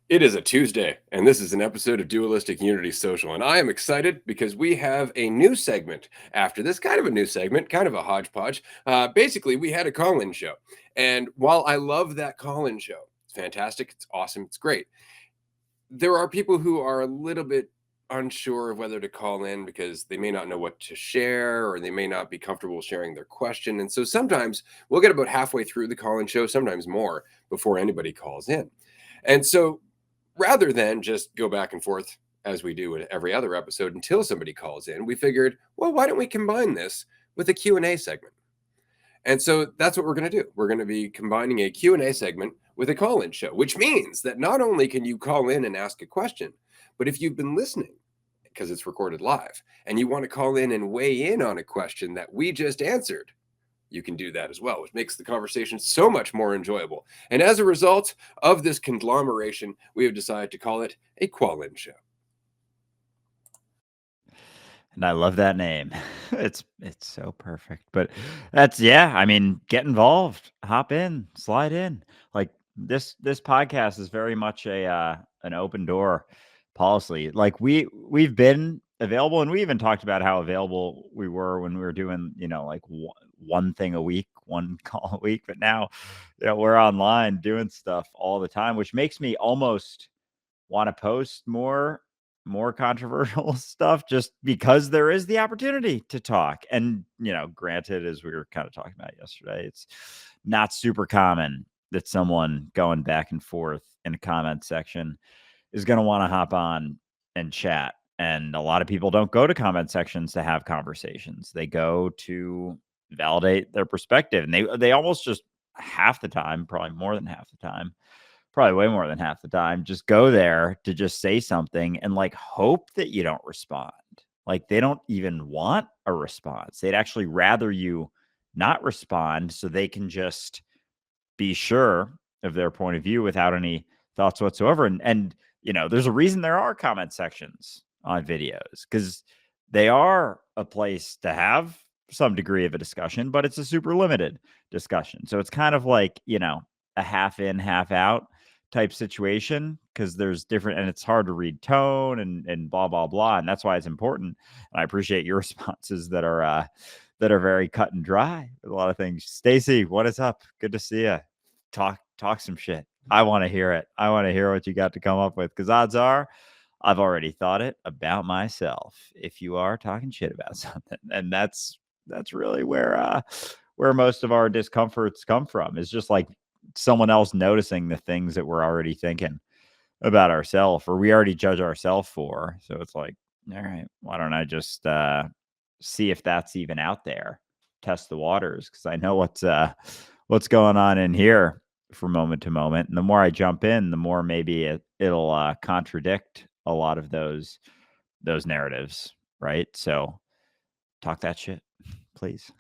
It is a Tuesday, and this is an episode of Dualistic Unity Social. And I am excited because we have a new segment after this, kind of a new segment, kind of a hodgepodge. Basically, we had a call in show. And while I love that call in show, it's fantastic, it's awesome, it's great. There are people who are a little bit unsure of whether to call in because they may not know what to share or they may not be comfortable sharing their question. And so sometimes we'll get about halfway through the call in show, sometimes more, before anybody calls in. And so rather than just go back and forth as we do in every other episode until somebody calls in, we figured, well, why don't we combine this with a Q&A segment? And so that's what we're going to do. We're going to be combining a Q&A segment with a call-in show, which means that not only can you call in and ask a question, but if you've been listening, because it's recorded live, and you want to call in and weigh in on a question that we just answered, you can do that as well, which makes the conversation so much more enjoyable. And as a result of this conglomeration, we have decided to call it a call-in show. And I love that name. It's so perfect. But that's yeah, I mean, get involved, hop in, slide in. Like this podcast is very much a an open door policy. Like we've been available, and we even talked about how available we were when we were doing, like one thing a week, one call a week. But now, we're online doing stuff all the time, which makes me almost want to post more controversial stuff just because there is the opportunity to talk. And, granted, as we were kind of talking about yesterday, it's not super common that someone going back and forth in a comment section is going to want to hop on and chat. And a lot of people don't go to comment sections to have conversations. They go to validate their perspective. And they almost just half the time, probably more than half the time, probably way more than half the time, just go there to just say something and like hope that you don't respond. Like they don't even want a response. They'd actually rather you not respond so they can just be sure of their point of view without any thoughts whatsoever. And there's a reason there are comment sections on videos, because they are a place to have some degree of a discussion, but it's a super limited discussion. So it's kind of like, a half in, half out type situation, because there's different, and it's hard to read tone and blah blah blah, and that's why it's important. And I appreciate your responses that are very cut and dry with a lot of things. Stacy, what is up? Good to see you. Talk some shit. I want to hear it. I want to hear what you got to come up with, because odds are I've already thought it about myself if you are talking shit about something. And that's really where most of our discomforts come from, is just like someone else noticing the things that we're already thinking about ourselves, or we already judge ourselves for. So it's like, all right, why don't I just see if that's even out there, test the waters, because I know what's going on in here from moment to moment. And the more I jump in, the more maybe it'll contradict a lot of those narratives, right? So talk that shit, please.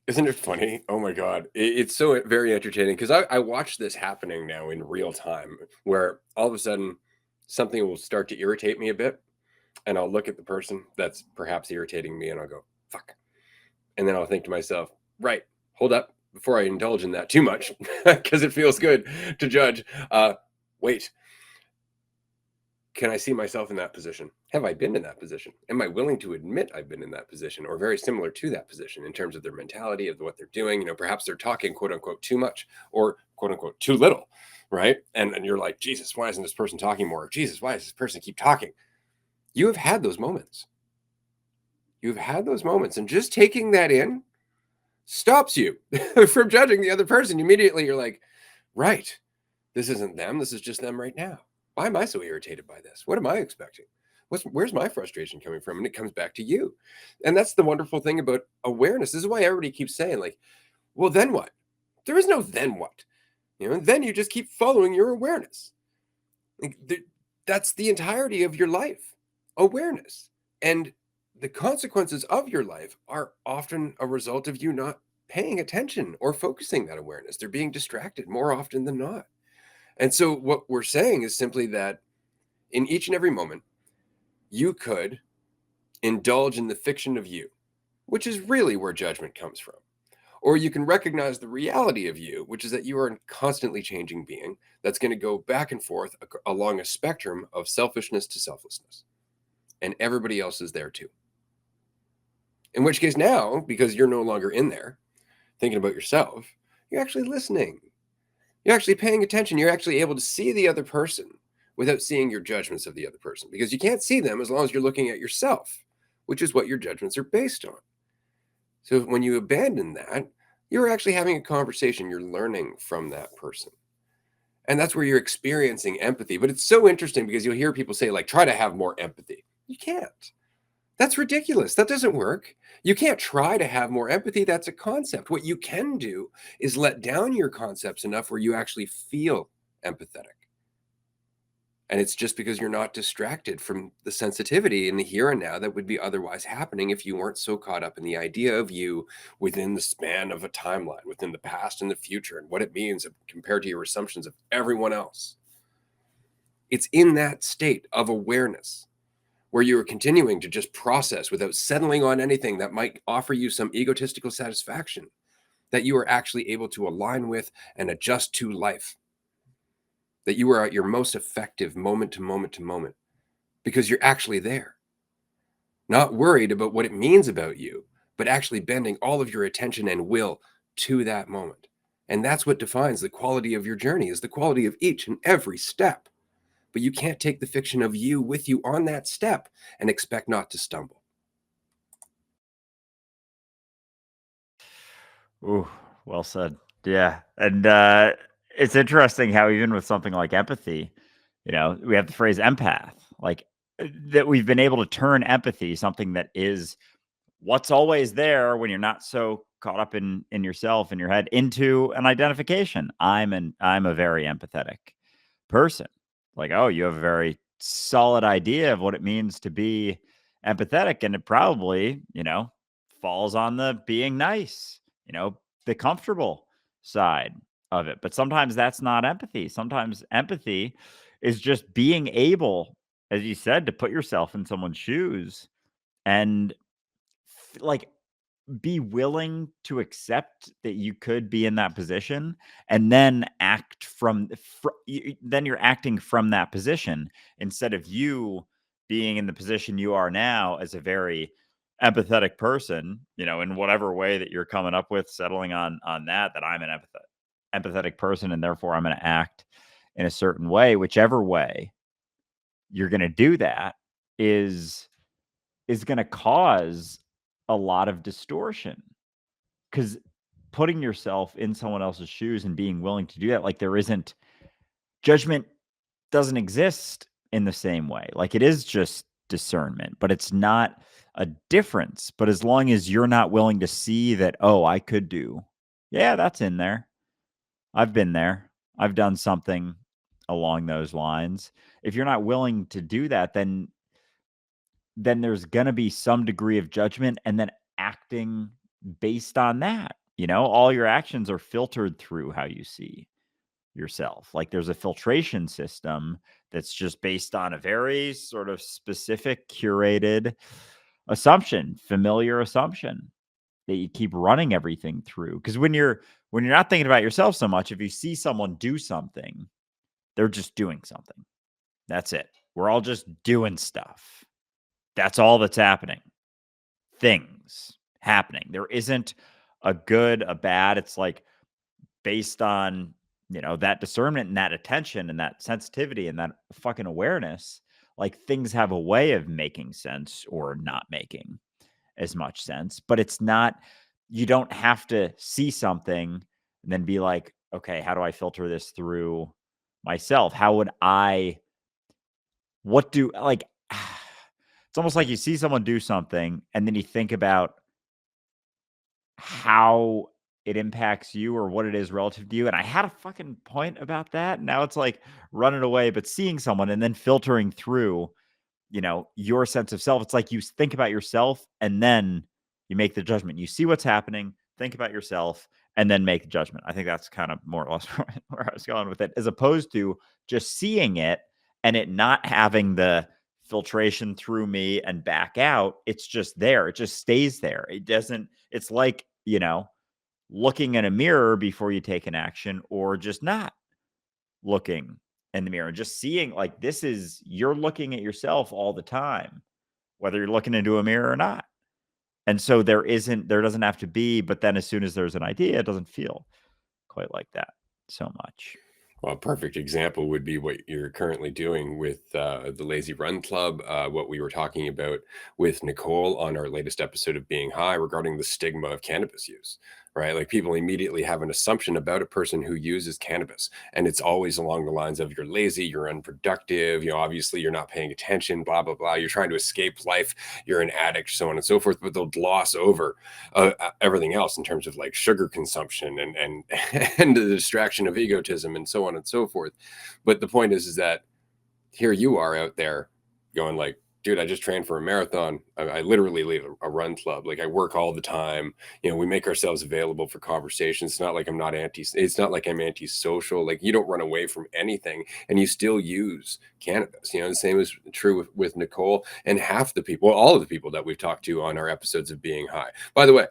Isn't it funny? Oh my God. It's so very entertaining because I watch this happening now in real time where all of a sudden something will start to irritate me a bit. And I'll look at the person that's perhaps irritating me and I'll go, fuck. And then I'll think to myself, right, hold up before I indulge in that too much because it feels good to judge. Wait, can I see myself in that position? Have I been in that position? Am I willing to admit I've been in that position or very similar to that position in terms of their mentality, of what they're doing? Perhaps they're talking quote unquote too much or quote unquote too little, right? And you're like, Jesus, why isn't this person talking more? Jesus, why does this person keep talking? You have had those moments. You've had those moments. And just taking that in stops you from judging the other person. Immediately you're like, right, this isn't them. This is just them right now. Why am I so irritated by this? What am I expecting? Where's my frustration coming from? And it comes back to you. And that's the wonderful thing about awareness. This is why everybody keeps saying, like, well, then what? There is no then what. Then you just keep following your awareness. Like, that's the entirety of your life, awareness. And the consequences of your life are often a result of you not paying attention or focusing that awareness. They're being distracted more often than not. And so, what we're saying is simply that in each and every moment, you could indulge in the fiction of you, which is really where judgment comes from. Or you can recognize the reality of you, which is that you are a constantly changing being that's going to go back and forth along a spectrum of selfishness to selflessness. And everybody else is there too. In which case, now, because you're no longer in there thinking about yourself, you're actually listening. You're actually paying attention. You're actually able to see the other person without seeing your judgments of the other person, because you can't see them as long as you're looking at yourself, which is what your judgments are based on. So when you abandon that, you're actually having a conversation. You're learning from that person. And that's where you're experiencing empathy. But it's so interesting because you'll hear people say, like, try to have more empathy. You can't. That's ridiculous. That doesn't work. You can't try to have more empathy. That's a concept. What you can do is let down your concepts enough where you actually feel empathetic. And it's just because you're not distracted from the sensitivity in the here and now that would be otherwise happening if you weren't so caught up in the idea of you within the span of a timeline, within the past and the future, and what it means compared to your assumptions of everyone else. It's in that state of awareness where you are continuing to just process without settling on anything that might offer you some egotistical satisfaction, that you are actually able to align with and adjust to life, that you are at your most effective moment to moment to moment because you're actually there, not worried about what it means about you, but actually bending all of your attention and will to that moment. And that's what defines the quality of your journey, is the quality of each and every step. But you can't take the fiction of you with you on that step and expect not to stumble. Ooh, well said. Yeah, and, it's interesting how even with something like empathy, we have the phrase empath, like, that we've been able to turn empathy, something that is what's always there when you're not so caught up in yourself in your head, into an identification. I'm a very empathetic person. Like, oh, you have a very solid idea of what it means to be empathetic, and it probably, falls on the being nice, the comfortable side of it. But sometimes that's not empathy. Sometimes empathy is just being able, as you said, to put yourself in someone's shoes and like be willing to accept that you could be in that position, and then act then you're acting from that position instead of you being in the position you are now as a very empathetic person, in whatever way that you're coming up with, settling on that I'm an empathetic person and therefore I'm going to act in a certain way. Whichever way you're going to do that is going to cause a lot of distortion, because putting yourself in someone else's shoes and being willing to do that, like, there isn't judgment, doesn't exist in the same way. Like, it is just discernment, but it's not a difference. But as long as you're not willing to see that, oh, I could do, yeah, that's in there. I've been there. I've done something along those lines. If you're not willing to do that, then there's going to be some degree of judgment and then acting based on that. All your actions are filtered through how you see yourself. Like, there's a filtration system that's just based on a very sort of specific, curated assumption, familiar assumption that you keep running everything through. Because when you're not thinking about yourself so much, if you see someone do something, they're just doing something. That's it. We're all just doing stuff. That's all that's happening. Things happening. There isn't a good, a bad. It's like based on, that discernment and that attention and that sensitivity and that fucking awareness, like, things have a way of making sense or not making as much sense. But it's not, you don't have to see something and then be like, okay, how do I filter this through myself? How would I, what do, like, it's almost like you see someone do something and then you think about how it impacts you or what it is relative to you. And I had a fucking point about that. Now it's like running away, but seeing someone and then filtering through, your sense of self. It's like you think about yourself and then you make the judgment. You see what's happening, think about yourself, and then make the judgment. I think that's kind of more or less where I was going with it, as opposed to just seeing it and it not having the filtration through me and back out. It's just there. It just stays there. It doesn't, it's like, looking in a mirror before you take an action, or just not looking in the mirror, just seeing like this is you're looking at yourself all the time, whether you're looking into a mirror or not. And so there doesn't have to be, but then as soon as there's an idea, it doesn't feel quite like that so much. Well, a perfect example would be what you're currently doing with the Lazy Run Club, what we were talking about with Nicole on our latest episode of Being High regarding the stigma of cannabis use, right? Like people immediately have an assumption about a person who uses cannabis. And it's always along the lines of you're lazy, you're unproductive, obviously you're not paying attention, blah, blah, blah. You're trying to escape life, you're an addict, so on and so forth. But they'll gloss over everything else in terms of like sugar consumption and and the distraction of egotism and so on and so forth. But the point is that here you are out there going like, dude, I just trained for a marathon. I literally lead a run club. Like I work all the time. We make ourselves available for conversations. It's not like it's not like I'm antisocial. Like you don't run away from anything and you still use cannabis. The same is true with Nicole and half the people, all of the people that we've talked to on our episodes of Being High. By the way,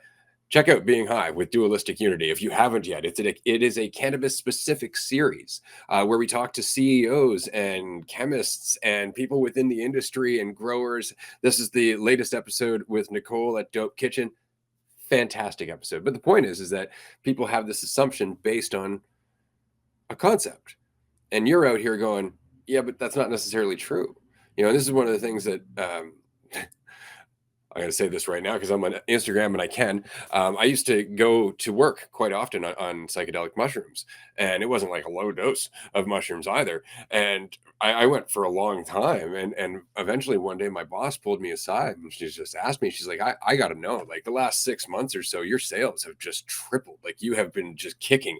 check out Being High with Dualistic Unity if you haven't yet. It is a cannabis specific series where we talk to CEOs and chemists and people within the industry and growers. This is the latest episode with Nicole at Dope Kitchen. Fantastic episode. But the point is that people have this assumption based on a concept. And you're out here going, yeah, but that's not necessarily true. And this is one of the things that I'm going to say this right now because I'm on Instagram and I can. I used to go to work quite often on psychedelic mushrooms, and it wasn't like a low dose of mushrooms either. And I went for a long time, and eventually one day my boss pulled me aside and she just asked me. She's like, "I got to know, like the last 6 months or so, your sales have just tripled. Like you have been just kicking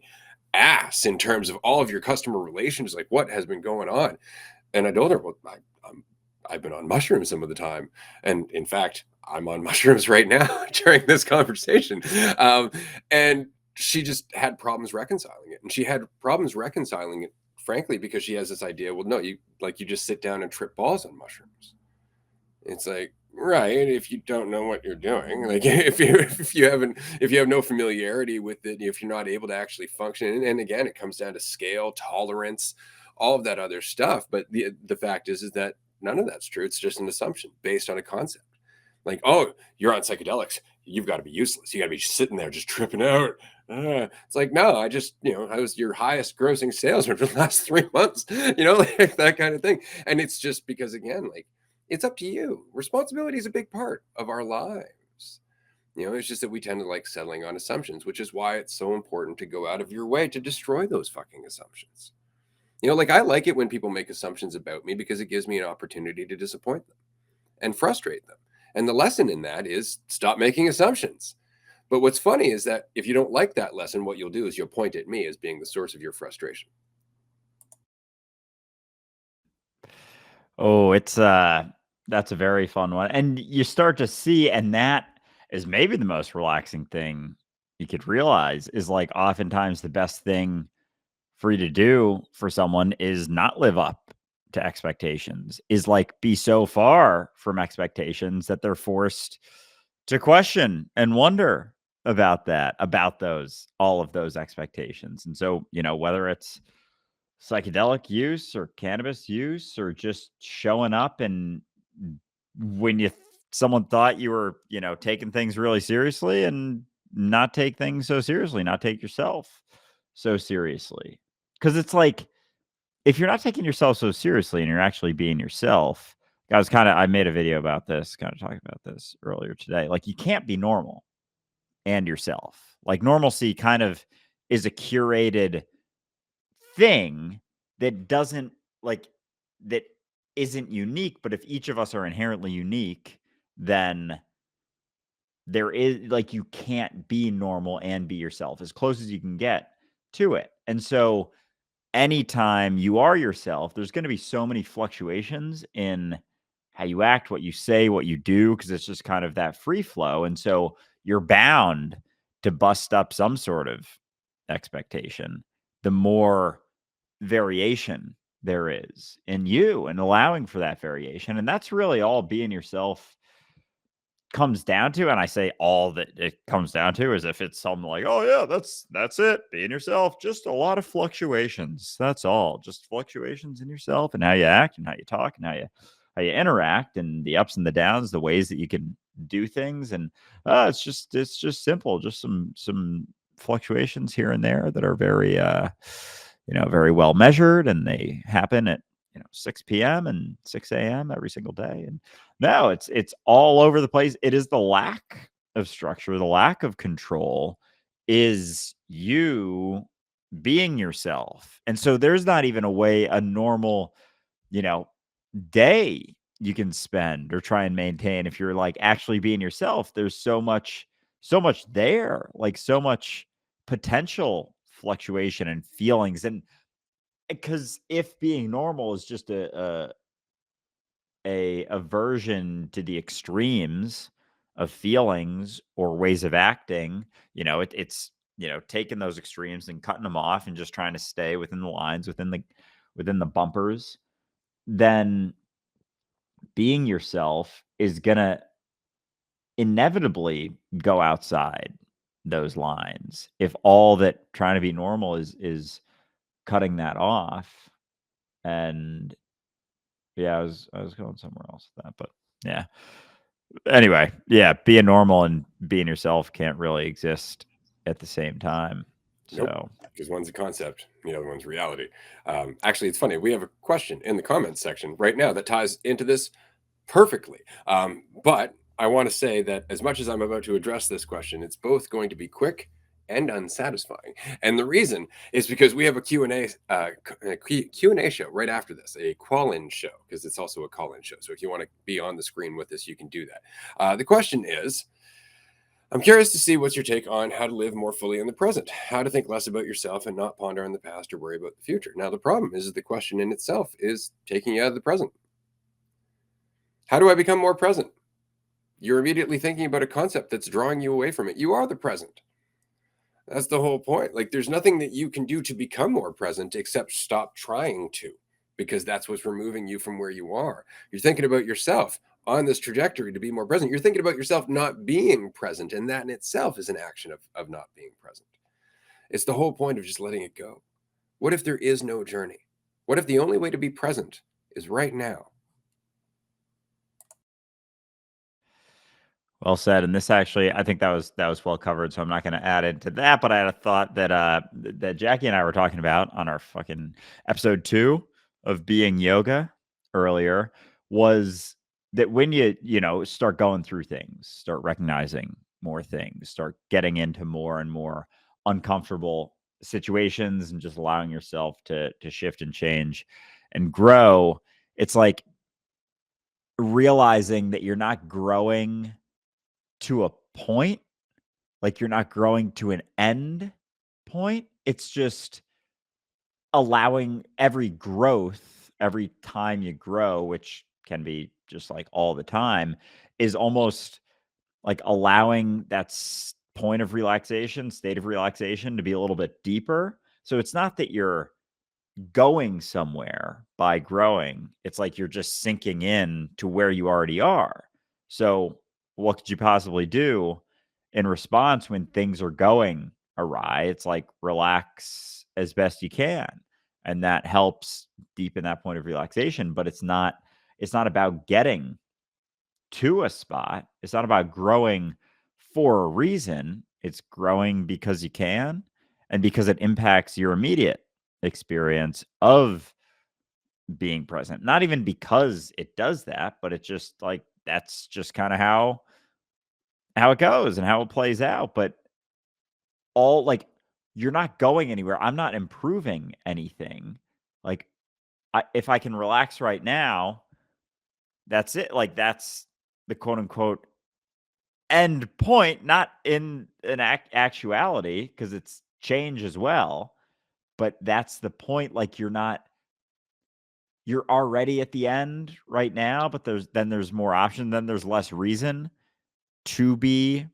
ass in terms of all of your customer relations. Like what has been going on?" And I told her, "Well, I've been on mushrooms some of the time. And in fact, I'm on mushrooms right now during this conversation." Um, and she just had problems reconciling it. And she had problems reconciling it, frankly, because she has this idea, well, no, you just sit down and trip balls on mushrooms. It's like, right, if you don't know what you're doing, like if you have no familiarity with it, if you're not able to actually function, and again, it comes down to scale, tolerance, all of that other stuff. But the fact is that none of that's true. It's just an assumption based on a concept. Like, oh, you're on psychedelics, you've got to be useless. You got to be sitting there just tripping out. It's like, no, I was your highest grossing salesman for the last 3 months, like that kind of thing. And it's just because, again, like, it's up to you. Responsibility is a big part of our lives. It's just that we tend to like settling on assumptions, which is why it's so important to go out of your way to destroy those fucking assumptions. Like I like it when people make assumptions about me because it gives me an opportunity to disappoint them and frustrate them. And the lesson in that is stop making assumptions. But what's funny is that if you don't like that lesson, what you'll do is you'll point at me as being the source of your frustration. Oh, that's a very fun one. And you start to see, and that is maybe the most relaxing thing you could realize is like oftentimes the best thing for you to do for someone is not live up to expectations, is like be so far from expectations that they're forced to question and wonder about all of those expectations. And so, whether it's psychedelic use or cannabis use or just showing up and when someone thought you were, taking things really seriously and not take things so seriously, not take yourself so seriously. Cause it's like, if you're not taking yourself so seriously and you're actually being yourself, I made a video about this, kind of talking about this earlier today. Like, you can't be normal and yourself. Like, normalcy kind of is a curated thing that doesn't like that isn't unique, but if each of us are inherently unique, then there is like you can't be normal and be yourself as close as you can get to it. And so anytime you are yourself, there's going to be so many fluctuations in how you act, what you say, what you do, because it's just kind of that free flow. And so you're bound to bust up some sort of expectation. The more variation there is in you and allowing for that variation. And that's really all being yourself comes down to, and I say all that it comes down to, is if it's something like, oh yeah, that's it, being yourself, just a lot of fluctuations. That's all. Just fluctuations in yourself and how you act and how you talk and how you interact and the ups and the downs, the ways that you can do things. And it's just simple, just some fluctuations here and there that are very very well measured, and they happen at 6 p.m. and 6 a.m. every single day. And no, it's all over the place. It is the lack of structure, the lack of control is you being yourself. And so there's not even a normal, you know, day you can spend or try and maintain if you're like actually being yourself. There's so much there, like so much potential fluctuation and feelings. And because if being normal is just a aversion to the extremes of feelings or ways of acting, it's taking those extremes and cutting them off and just trying to stay within the lines, within the bumpers, then being yourself is gonna inevitably go outside those lines. If all that trying to be normal is cutting that off. And yeah, I was going somewhere else with that, but yeah. Anyway, yeah, being normal and being yourself can't really exist at the same time. Nope, So, because one's a concept, the other one's reality. Actually, it's funny. We have a question in the comments section right now that ties into this perfectly. But I want to say that as much as I'm about to address this question, it's both going to be quick and unsatisfying. And the reason is because we have a Q&A show right after this, a call-in show, because it's also a call-in show. So if you want to be on the screen with us, you can do that. The question is, I'm curious to see what's your take on how to live more fully in the present, how to think less about yourself and not ponder on the past or worry about the future. Now, the problem is the question in itself is taking you out of the present. How do I become more present? You're immediately thinking about a concept that's drawing you away from it. You are the present. That's the whole point. Like, there's nothing that you can do to become more present except stop trying to, because that's what's removing you from where you are. You're thinking about yourself on this trajectory to be more present. You're thinking about yourself not being present, and that in itself is an action of not being present. It's the whole point of just letting it go. What if there is no journey? What if the only way to be present is right now? well said. And this actually, I think that was well covered, so I'm not going to add into that. But I had a thought that that Jackie and I were talking about on our fucking episode 2 of Being Yoga earlier, was that when you start going through things, start recognizing more things, start getting into more and more uncomfortable situations, and just allowing yourself to shift and change and grow, it's like realizing that you're not growing to a point, like you're not growing to an end point. It's just allowing every growth, every time you grow, which can be just like all the time, is almost like allowing that point of relaxation, state of relaxation, to be a little bit deeper. So it's not that you're going somewhere by growing. It's like you're just sinking in to where you already are. So, what could you possibly do in response when things are going awry? It's like relax as best you can. And that helps deepen that point of relaxation, but it's not about getting to a spot. It's not about growing for a reason. It's growing because you can, and because it impacts your immediate experience of being present. Not even because it does that, but it's just like that's just kind of how it goes and how it plays out. But all like you're not going anywhere. I'm not improving anything. Like if I can relax right now, that's it. Like that's the quote unquote end point, not in an actuality, because it's change as well. But that's the point. Like you're already at the end right now, but there's more option, then there's less reason to be,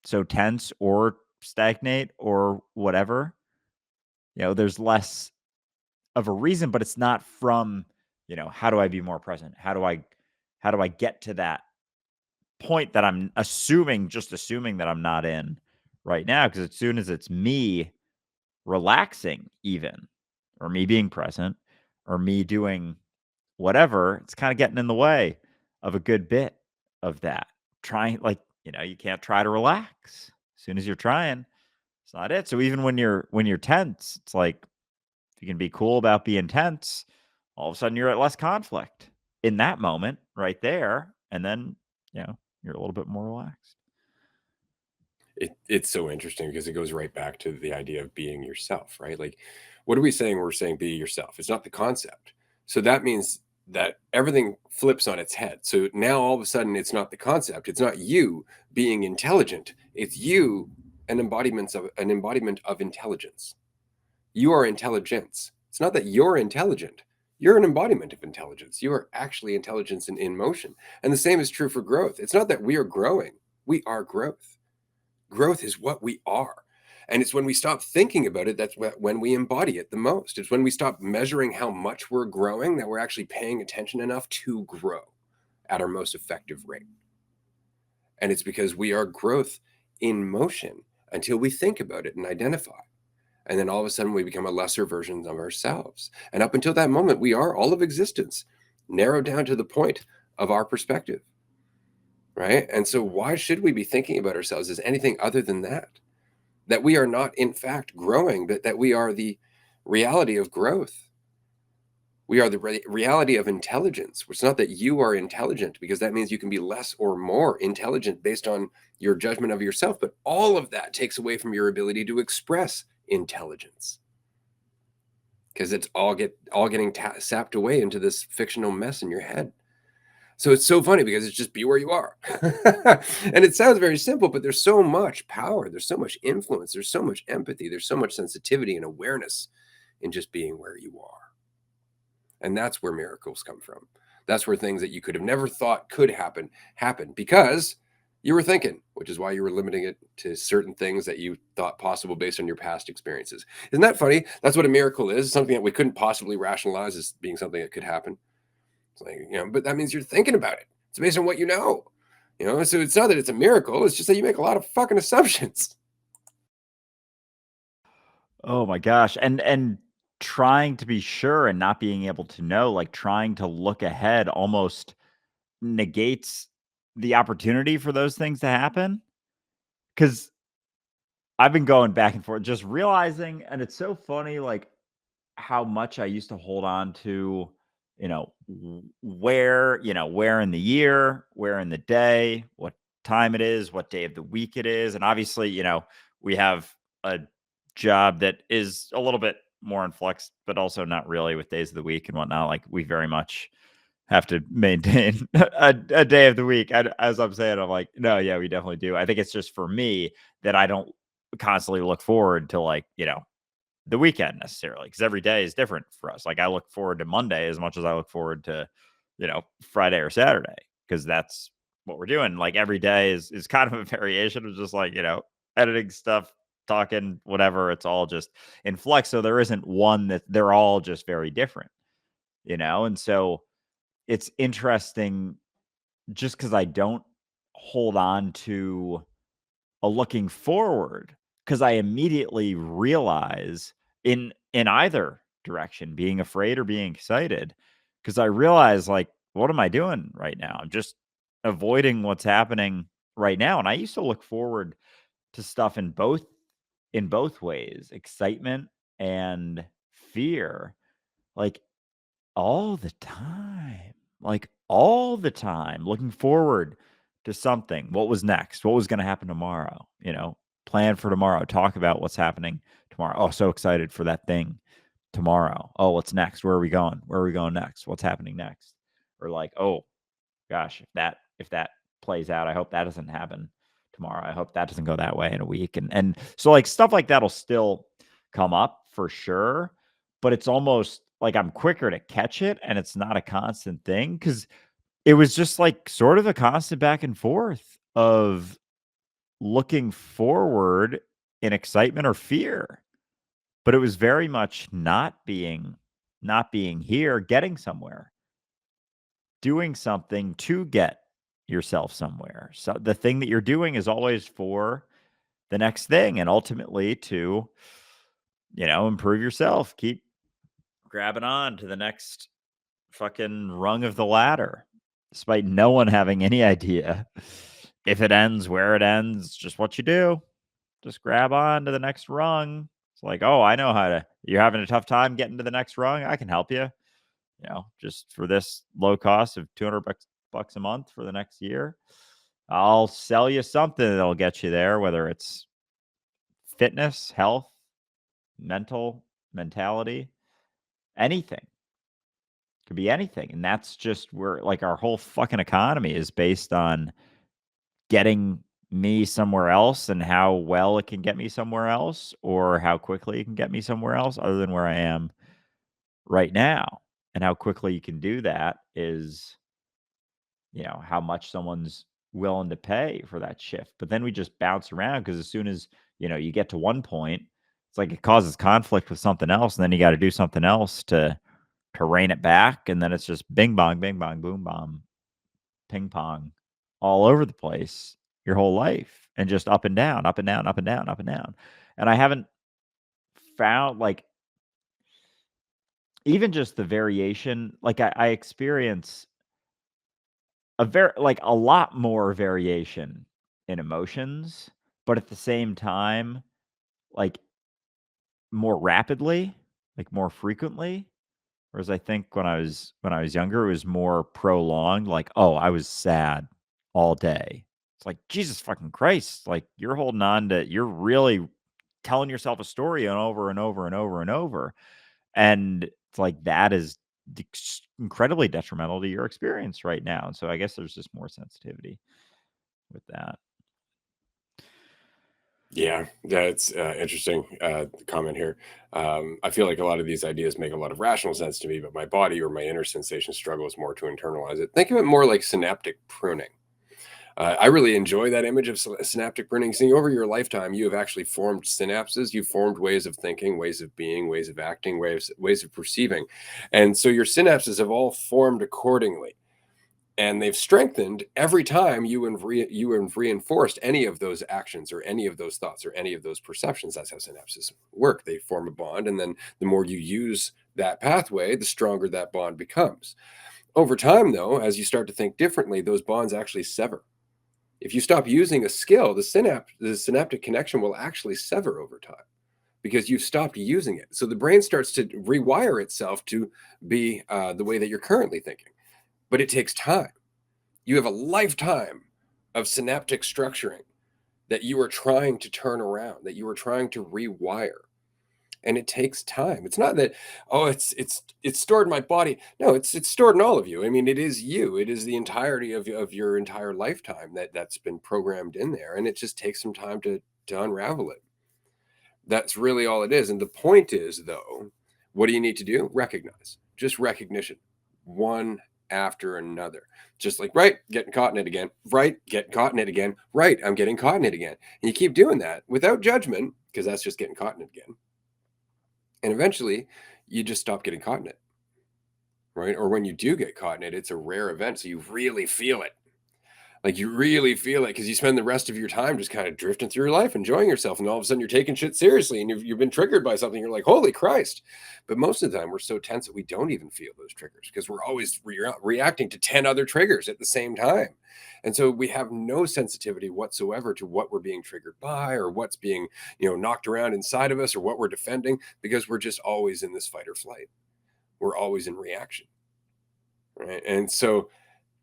so tense or stagnate or whatever. There's less of a reason, but it's not from, how do I be more present? How do I get to that point that I'm assuming that I'm not in right now, because as soon as it's me relaxing even, or me being present, or me doing whatever, it's kinda getting in the way of a good bit of that. Trying, like, you can't try to relax. As soon as you're trying, it's not it. So even when you're tense, it's like, if you can be cool about being tense, all of a sudden you're at less conflict in that moment right there, and then, you're a little bit more relaxed. It's so interesting because it goes right back to the idea of being yourself, right? Like, what are we saying? We're saying be yourself. It's not the concept. So that means that everything flips on its head. So now all of a sudden, it's not the concept. It's not you being intelligent. It's you, an embodiment of intelligence. You are intelligence. It's not that you're intelligent. You're an embodiment of intelligence. You are actually intelligence in motion. And the same is true for growth. It's not that we are growing. We are growth. Growth is what we are. And it's when we stop thinking about it, that's when we embody it the most. It's when we stop measuring how much we're growing that we're actually paying attention enough to grow at our most effective rate. And it's because we are growth in motion until we think about it and identify. And then all of a sudden we become a lesser version of ourselves. And up until that moment, we are all of existence, narrowed down to the point of our perspective. Right. And so, why should we be thinking about ourselves as anything other than that? That we are not, in fact, growing, but that we are the reality of growth. We are the reality of intelligence. It's not that you are intelligent, because that means you can be less or more intelligent based on your judgment of yourself. But all of that takes away from your ability to express intelligence, because it's all getting sapped away into this fictional mess in your head. So it's so funny because it's just be where you are. And it sounds very simple, but there's so much power, there's so much influence, there's so much empathy, there's so much sensitivity and awareness in just being where you are. And that's where miracles come from. That's where things that you could have never thought could happen because you were thinking, which is why you were limiting it to certain things that you thought possible based on your past experiences. Isn't that funny? That's what a miracle is. Something that we couldn't possibly rationalize as being something that could happen. It's like, but that means you're thinking about it. It's based on what you know. So it's not that it's a miracle, it's just that you make a lot of fucking assumptions. Oh my gosh, and trying to be sure and not being able to know, like, trying to look ahead almost negates the opportunity for those things to happen. Because 'cause I've been going back and forth, just realizing, and it's so funny, like, how much I used to hold on to, where in the year, where in the day, what time it is, what day of the week it is. And obviously, we have a job that is a little bit more in flux, but also not really, with days of the week and whatnot. Like, we very much have to maintain a day of the week. As I'm saying, I'm like, no, yeah, we definitely do. I think it's just for me that I don't constantly look forward to, like, the weekend necessarily, because every day is different for us. Like, I look forward to Monday as much as I look forward to, Friday or Saturday, because that's what we're doing. Like, every day is kind of a variation of just, like, editing stuff, talking, whatever. It's all just in flux. So there isn't one that they're all just very different, and so it's interesting, just because I don't hold on to looking forward, because I immediately realize, in either direction, being afraid or being excited, because I realize, like, what am I doing right now? I'm just avoiding what's happening right now. And I used to look forward to stuff in both ways, excitement and fear, like, all the time, like, all the time, looking forward to something. What was next? What was gonna happen tomorrow? Plan for tomorrow, talk about what's happening tomorrow. Oh, so excited for that thing tomorrow. Oh, what's next? Where are we going? Where are we going next? What's happening next? Or like, oh gosh, if that plays out, I hope that doesn't happen tomorrow. I hope that doesn't go that way in a week. And so, like, stuff like that'll still come up for sure, but it's almost like I'm quicker to catch it, and it's not a constant thing, because it was just, like, sort of a constant back and forth of looking forward in excitement or fear. But it was very much not being here, getting somewhere, doing something to get, yourself somewhere. So the thing that you're doing is always for the next thing, and ultimately to, improve yourself. Keep grabbing on to the next fucking rung of the ladder, despite no one having any idea if it ends, where it ends, just what you do. Just grab on to the next rung. It's like, oh, I know how to. You're having a tough time getting to the next rung. I can help you. Just for this low cost of 200 bucks a month for the next year, I'll sell you something that'll get you there, whether it's fitness, health, mentality, anything. Could be anything. And that's just where, like, our whole fucking economy is based on getting me somewhere else and how well it can get me somewhere else, or how quickly it can get me somewhere else other than where I am right now. And how quickly you can do that is, how much someone's willing to pay for that shift. But then we just bounce around, because as soon as, you get to one point, it's like it causes conflict with something else. And then you got to do something else to rein it back. And then it's just bing bong, boom bomb, ping pong all over the place your whole life, and just up and down, up and down, up and down, up and down. And I haven't found, like, even just the variation, like I experience a lot more variation in emotions, but at the same time, like, more rapidly, like more frequently. Whereas I think when I was younger, it was more prolonged. Like, oh, I was sad all day. It's like, Jesus fucking Christ! Like, you're really telling yourself a story and over and over and over and over, and it's like that is incredibly detrimental to your experience right now. And so I guess there's just more sensitivity with that. Yeah, that's interesting comment here. I feel like a lot of these ideas make a lot of rational sense to me, but my body or my inner sensation struggles more to internalize it. Think of it more like synaptic pruning. I really enjoy that image of synaptic pruning. Seeing over your lifetime, you have actually formed synapses. You've formed ways of thinking, ways of being, ways of acting, ways of perceiving, and so your synapses have all formed accordingly, and they've strengthened every time you have reinforced any of those actions or any of those thoughts or any of those perceptions. That's how synapses work. They form a bond, and then the more you use that pathway, the stronger that bond becomes. Over time, though, as you start to think differently, those bonds actually sever. If you stop using a skill, the synaptic connection will actually sever over time because you've stopped using it. So the brain starts to rewire itself to be the way that you're currently thinking, but it takes time. You have a lifetime of synaptic structuring that you are trying to turn around, that you are trying to rewire. And it takes time. It's not that, oh, it's stored in my body. No, it's stored in all of you. I mean, it is you. It is the entirety of your entire lifetime that's been programmed in there. And it just takes some time to unravel it. That's really all it is. And the point is, though, what do you need to do? Recognize. Just recognition. One after another. Just like, right, getting caught in it again. Right, getting caught in it again. Right, I'm getting caught in it again. And you keep doing that without judgment, because that's just getting caught in it again. And eventually, you just stop getting caught in it, right? Or when you do get caught in it, it's a rare event. So you really feel it. Like you really feel it because you spend the rest of your time just kind of drifting through your life, enjoying yourself. And all of a sudden you're taking shit seriously and you've been triggered by something. You're like, holy Christ. But most of the time we're so tense that we don't even feel those triggers because we're always reacting to 10 other triggers at the same time. And so we have no sensitivity whatsoever to what we're being triggered by or what's being, knocked around inside of us or what we're defending because we're just always in this fight or flight. We're always in reaction. Right. And so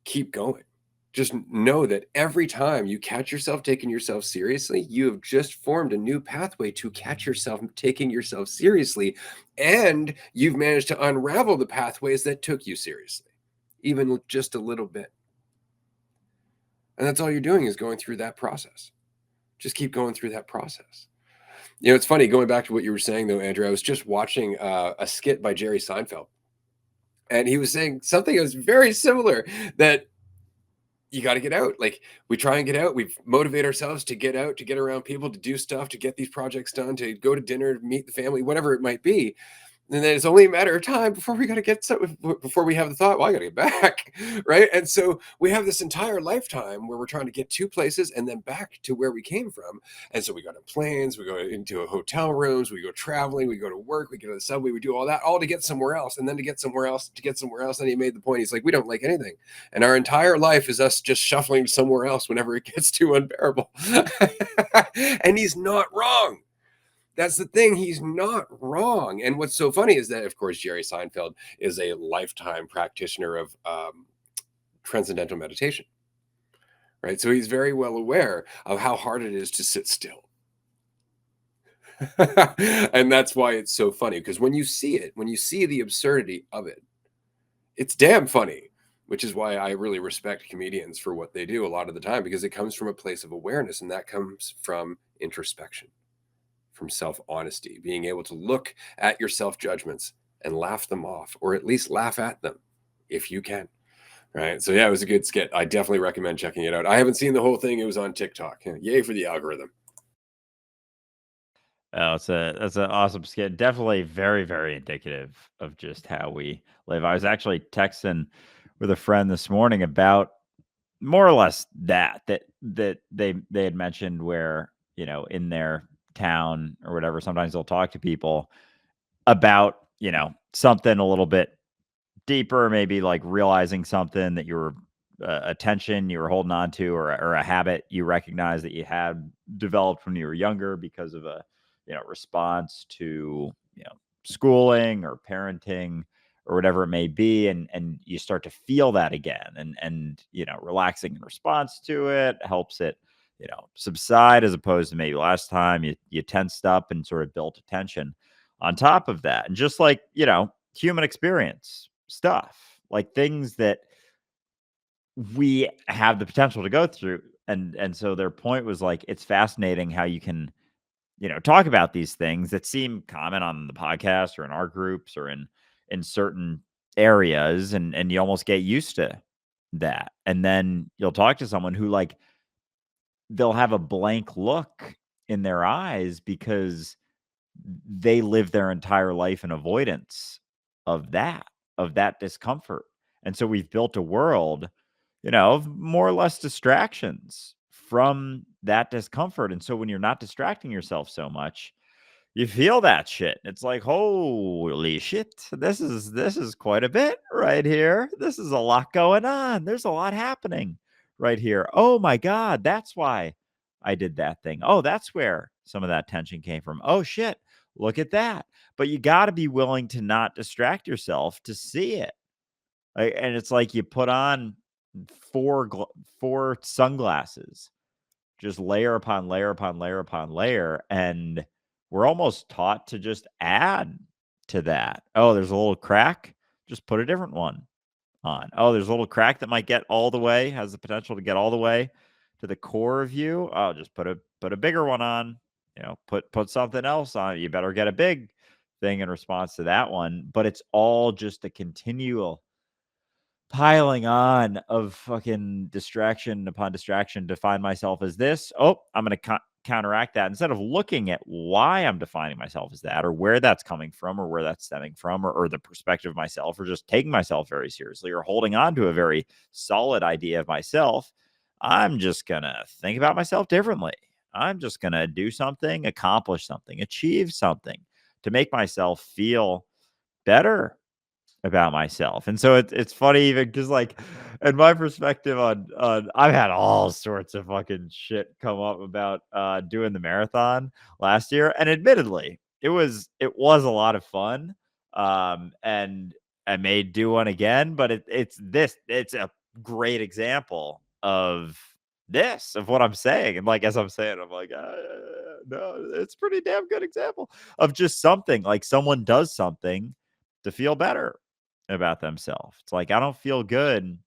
keep going. Just know that every time you catch yourself taking yourself seriously, you have just formed a new pathway to catch yourself taking yourself seriously. And you've managed to unravel the pathways that took you seriously, even just a little bit. And that's all you're doing is going through that process. Just keep going through that process. It's funny, going back to what you were saying, though, Andrew, I was just watching a skit by Jerry Seinfeld. And he was saying something that was very similar that you got to get out. Like we try and get out. We motivate ourselves to get out, to get around people, to do stuff, to get these projects done, to go to dinner, meet the family, whatever it might be. And then it's only a matter of time before we gotta get so before we have the thought, "Well, I gotta get back," right? And so we have this entire lifetime where we're trying to get 2 places and then back to where we came from. And so we go to planes, we go into hotel rooms, we go traveling, we go to work, we get on the subway, we do all that, all to get somewhere else, and then to get somewhere else, to get somewhere else. And he made the point, he's like, "We don't like anything. And our entire life is us just shuffling somewhere else whenever it gets too unbearable." And he's not wrong. That's the thing. He's not wrong. And what's so funny is that, of course, Jerry Seinfeld is a lifetime practitioner of transcendental meditation, right? So he's very well aware of how hard it is to sit still. And that's why it's so funny, because when you see it, when you see the absurdity of it, it's damn funny, which is why I really respect comedians for what they do a lot of the time, because it comes from a place of awareness, and that comes from introspection, from self honesty, being able to look at your self judgments and laugh them off, or at least laugh at them if you can. Right. So, yeah, it was a good skit. I definitely recommend checking it out. I haven't seen the whole thing. It was on TikTok. Yay for the algorithm. Oh, that's an awesome skit. Definitely very, very indicative of just how we live. I was actually texting with a friend this morning about more or less that they had mentioned where, in their town or whatever, sometimes they'll talk to people about, something a little bit deeper, maybe like realizing something that you were attention you were holding on to, or a habit you recognize that you had developed when you were younger because of a response to schooling or parenting or whatever it may be, and you start to feel that again, and relaxing in response to it helps it subside, as opposed to maybe last time you tensed up and sort of built attention on top of that. And just like human experience stuff, like things that we have the potential to go through. And so their point was like, it's fascinating how you can, talk about these things that seem common on the podcast or in our groups or in certain areas, and you almost get used to that. And then you'll talk to someone who, like, they'll have a blank look in their eyes because they live their entire life in avoidance of that discomfort. And so we've built a world, of more or less distractions from that discomfort. And so when you're not distracting yourself so much, you feel that shit. It's like, holy shit, this is quite a bit right here. This is a lot going on. There's a lot happening right here. Oh my God, that's why I did that thing. Oh, that's where some of that tension came from. Oh shit, look at that. But you got to be willing to not distract yourself to see it. And it's like you put on four sunglasses, just layer upon layer upon layer upon layer, and we're almost taught to just add to that. Oh, there's a little crack, just put a different one on. Oh, there's a little crack that might get all the way, has the potential to get all the way to the core of you. Oh, just put a bigger one on. Put something else on. You better get a big thing in response to that one. But it's all just a continual piling on of fucking distraction upon distraction to find myself as this. Oh, I'm going to counteract that, instead of looking at why I'm defining myself as that, or where that's coming from, or where that's stemming from, or the perspective of myself, or just taking myself very seriously, or holding on to a very solid idea of myself. I'm just going to think about myself differently. I'm just going to do something, accomplish something, achieve something to make myself feel better about myself. And so it's funny, even because, like, in my perspective on I've had all sorts of fucking shit come up about doing the marathon last year. And admittedly, it was a lot of fun. And I may do one again, but it's a great example of what I'm saying. And, like, as I'm saying, I'm like, no, it's pretty damn good example of just something, like, someone does something to feel better about themselves. It's like, I don't feel good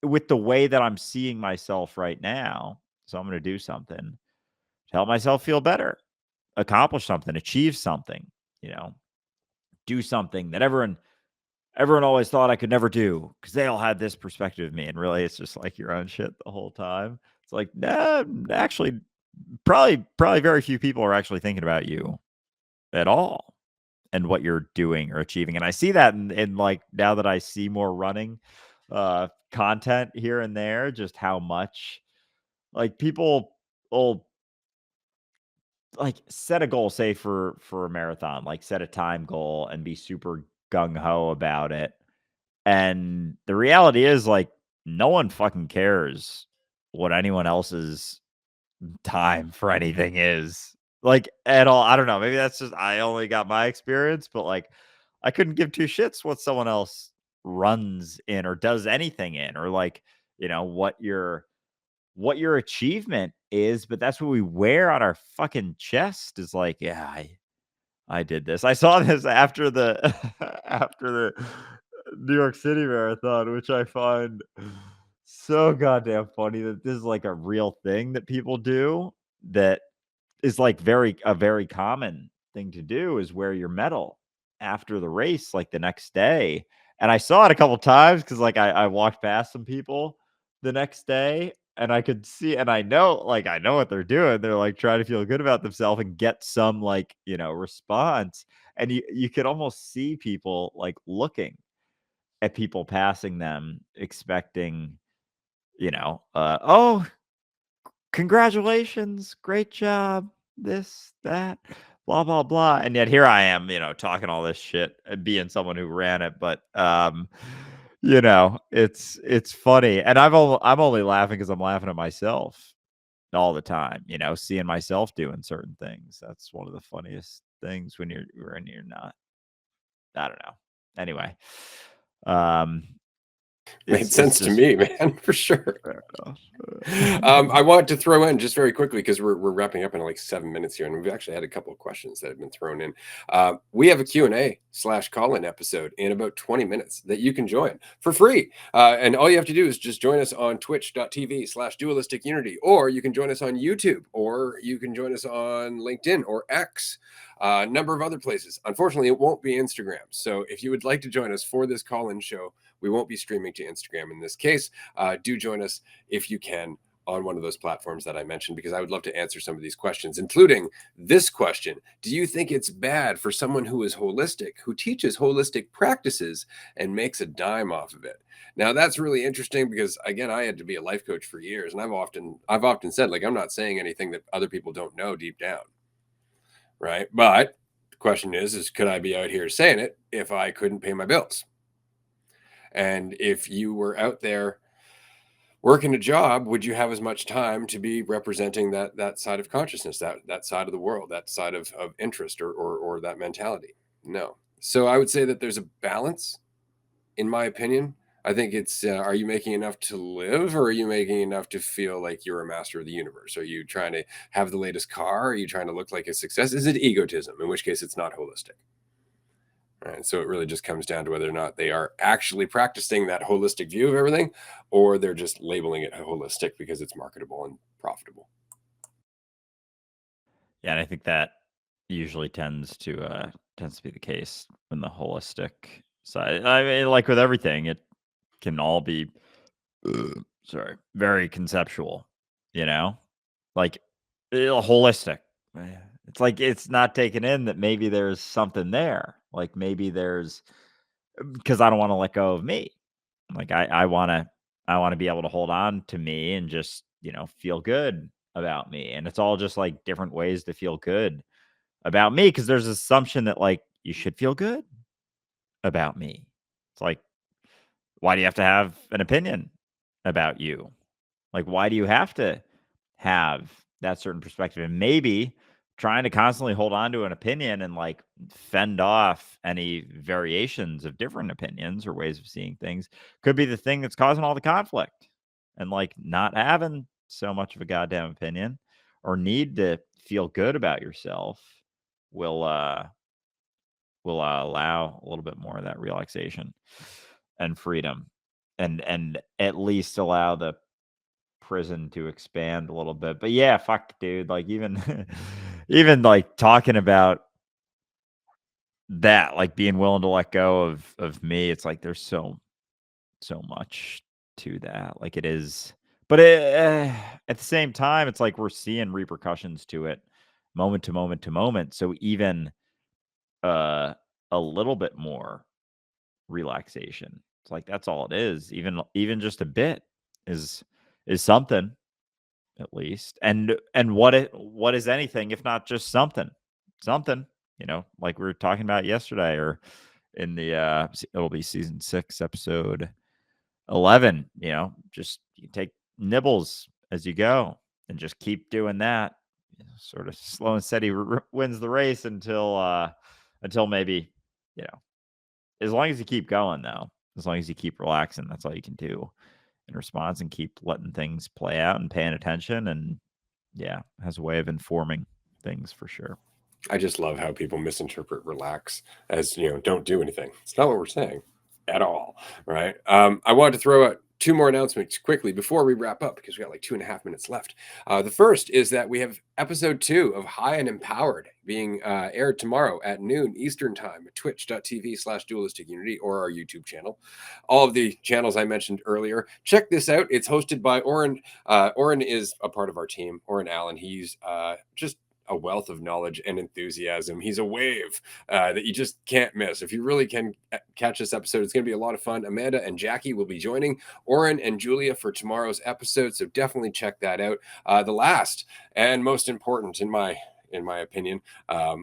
with the way that I'm seeing myself right now. So I'm going to do something to help myself feel better, accomplish something, achieve something, you know, do something that everyone always thought I could never do because they all had this perspective of me. And really, it's just like your own shit the whole time. It's like, nah, actually, probably very few people are actually thinking about you at all. and what you're doing or achieving. And I see that in like now that I see more running content here and there, just how much like people will like set a goal, say for a marathon, like set a time goal and be super gung ho about it. And the reality is like no one fucking cares what anyone else's time for anything is. Like at all. I don't know. Maybe that's just I only got my experience, but like I couldn't give two shits what someone else runs in or does anything in or like, what your achievement is, but that's what we wear on our fucking chest is like, yeah, I did this. I saw this after the after the New York City marathon, which I find so goddamn funny that this is like a real thing that people do that is like very common thing to do is wear your medal after the race, like the next day. And I saw it a couple times because like I walked past some people the next day and I could see and I know what they're doing. They're like trying to feel good about themselves and get some like, response. And you could almost see people like looking at people passing them, expecting, oh, congratulations, great job, this, that, blah, blah, blah. And yet here I am, talking all this shit and being someone who ran it. But it's funny. And I'm only laughing because I'm laughing at myself all the time, seeing myself doing certain things. That's one of the funniest things when you're not. I don't know. Anyway. Um Made it's sense to just me, man, for sure. I want to throw in just very quickly because we're wrapping up in like 7 minutes here, and we've actually had a couple of questions that have been thrown in. We have a Q&A/call-in episode in about 20 minutes that you can join for free. And all you have to do is just join us on twitch.tv/dualistic unity, or you can join us on YouTube, or you can join us on LinkedIn or X. A number of other places. Unfortunately, it won't be Instagram. So if you would like to join us for this call-in show, we won't be streaming to Instagram in this case. Do join us if you can on one of those platforms that I mentioned, because I would love to answer some of these questions, including this question. Do you think it's bad for someone who is holistic, who teaches holistic practices and makes a dime off of it? Now that's really interesting because again, I had to be a life coach for years, and I've often said, like, I'm not saying anything that other people don't know deep down, right? But the question is could I be out here saying it if I couldn't pay my bills? And if you were out there working a job, would you have as much time to be representing that side of consciousness, that side of the world, that side of interest, or that mentality? No. So I would say that there's a balance, in my opinion. I think it's are you making enough to live, or are you making enough to feel like you're a master of the universe? Are you trying to have the latest car? Are you trying to look like a success? Is it egotism? In which case, it's not holistic. Right. So it really just comes down to whether or not they are actually practicing that holistic view of everything, or they're just labeling it holistic because it's marketable and profitable. Yeah, and I think that usually tends to be the case in the holistic side. I mean, like with everything, it can all be sorry, very conceptual, you know? Like holistic. Eh, It's like it's not taken in that maybe there's something there. Like maybe there's because I don't want to let go of me. Like I want to be able to hold on to me and just, feel good about me. And it's all just like different ways to feel good about me because there's assumption that like you should feel good about me. It's like, why do you have to have an opinion about you? Like, why do you have to have that certain perspective? And maybe trying to constantly hold on to an opinion and like fend off any variations of different opinions or ways of seeing things could be the thing that's causing all the conflict. And like not having so much of a goddamn opinion or need to feel good about yourself will allow a little bit more of that relaxation and freedom and at least allow the prison to expand a little bit. But yeah, fuck dude, like even even like talking about that, like being willing to let go of me, it's like there's so much to that. Like it is but at the same time it's like we're seeing repercussions to it moment to moment to moment. So even uh, a little bit more relaxation. It's like that's all it is. Even just a bit is is something at least. And what is anything if not just something? Something, like we were talking about yesterday or in the it'll be season 6 episode 11, just you take nibbles as you go and just keep doing that. Sort of slow and steady wins the race until maybe, you know, as long as you keep going though, as long as you keep relaxing, that's all you can do in response and keep letting things play out and paying attention and yeah, has a way of informing things for sure. I just love how people misinterpret relax as, don't do anything. It's not what we're saying at all, right? I wanted to throw out two more announcements quickly before we wrap up because we got like 2.5 minutes left. The first is that we have episode 2 of High and Empowered being aired tomorrow at noon Eastern time at twitch.tv/dualistic unity or our YouTube channel. All of the channels I mentioned earlier. Check this out. It's hosted by Oren. Oren is a part of our team, Oren Allen. He's just a wealth of knowledge and enthusiasm. He's a wave that you just can't miss. If you really can catch this episode, it's going to be a lot of fun. Amanda and Jackie will be joining Oren and Julia for tomorrow's episode, so definitely check that out. The last and most important, in my opinion,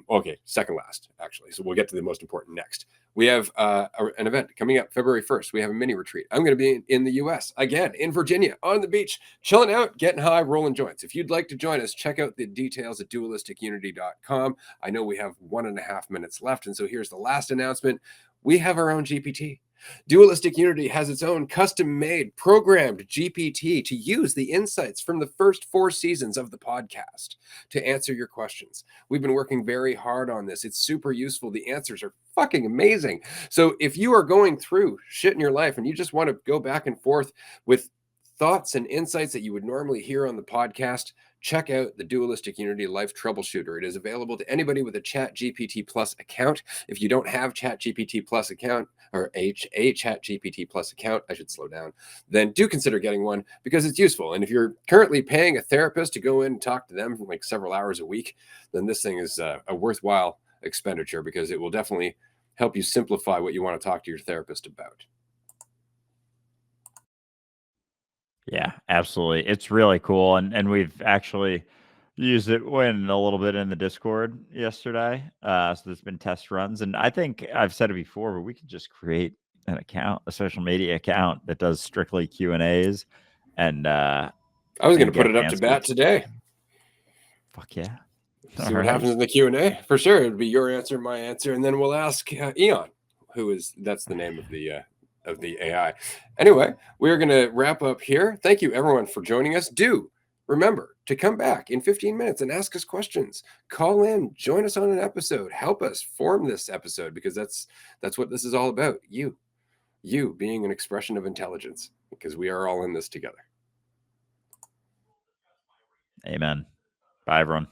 okay, second last actually. So we'll get to the most important next. We have an event coming up February 1st. We have a mini retreat. I'm going to be in the US again, in Virginia, on the beach, chilling out, getting high, rolling joints. If you'd like to join us, check out the details at dualisticunity.com. I know we have 1.5 minutes left. And so here's the last announcement. We have our own GPT. Dualistic Unity has its own custom-made programmed GPT to use the insights from the first 4 seasons of the podcast to answer your questions. We've been working very hard on this. It's super useful. The answers are fucking amazing. So if you are going through shit in your life and you just want to go back and forth with thoughts and insights that you would normally hear on the podcast, check out the Dualistic Unity Life Troubleshooter. It is available to anybody with a Chat GPT Plus account. If you don't have Chat GPT Plus account or a Chat GPT Plus account, I should slow down, then do consider getting one because it's useful. And if you're currently paying a therapist to go in and talk to them for like several hours a week, then this thing is a worthwhile expenditure because it will definitely help you simplify what you want to talk to your therapist about. Yeah, absolutely. It's really cool, and we've actually used it when a little bit in the Discord yesterday. So there's been test runs, and I think I've said it before, but we could just create an account, a social media account that does strictly Q&As and I was going to put get it up to bat answers. today. Fuck yeah. All See what right. happens in the Q&A. For sure, it'd be your answer, my answer, and then we'll ask Eon, that's the name of the AI. Anyway, we're going to wrap up here. Thank you everyone for joining us. Do remember to come back in 15 minutes and ask us questions. Call in, join us on an episode, help us form this episode because that's what this is all about. You being an expression of intelligence because we are all in this together. Amen. Bye everyone.